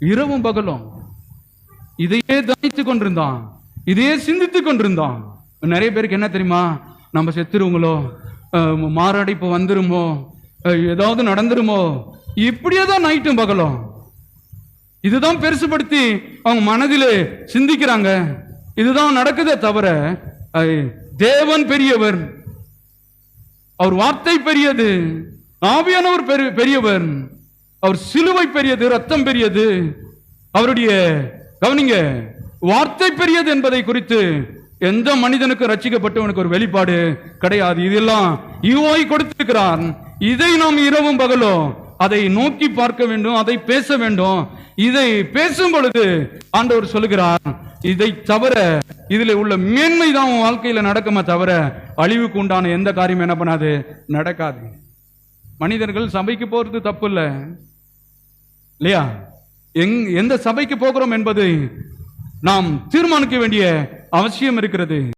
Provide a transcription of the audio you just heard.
இரவும் பகலும் இதையே தியானித்துக் கொண்டிருந்தான், இதையே சிந்தித்துக் கொண்டிருந்தான். நிறைய பேருக்கு என்ன தெரியுமா, நம்ம செத்துருவோங்களோ, மாரடைப்பு வந்துருமோ, ஏதாவது நடந்துருமோ, இப்படியே தான் நைட்டும் பகலும் இதுதான் பெருசுபடுத்தி அவங்க மனதிலே சிந்திக்கிறாங்க. இதுதான் நடக்குதே தவிர தேவன் பெரியவர், அவர் வார்த்தை பெரியது, ஆவியானவர் பெரியவர், அவர் சிலுவை பெரியது, ரத்தம் பெரியது, அவருடைய கவனிங்க வார்த்தை பெரியது என்பதை குறித்து எந்த மனிதனுக்கு ரட்சிக்கப்பட்டவனுக்கு ஒரு வெளிப்பாடு கிடையாது. இதெல்லாம் ஈவாய் கொடுத்திருக்கிறார். இதை நாம் இரவும் பகலோ அதை நோக்கி பார்க்க வேண்டும், அதை பேச வேண்டும். இதை பேசும் பொழுது ஆண்டவர் சொல்லுகிறார், இதை தவிர இதுல உள்ள மேன்மை தான் உன் வாழ்க்கையில நடக்குமே தவிர அழிவுக்கு உண்டான எந்த காரியம் என்ன பண்ணாது, நடக்காது. மனிதர்கள் சபைக்கு போறது தப்பு இல்லை இல்லையா? எந்த சபைக்கு போகிறோம் என்பது நாம் தீர்மானிக்க வேண்டிய அவசியம் இருக்கிறது.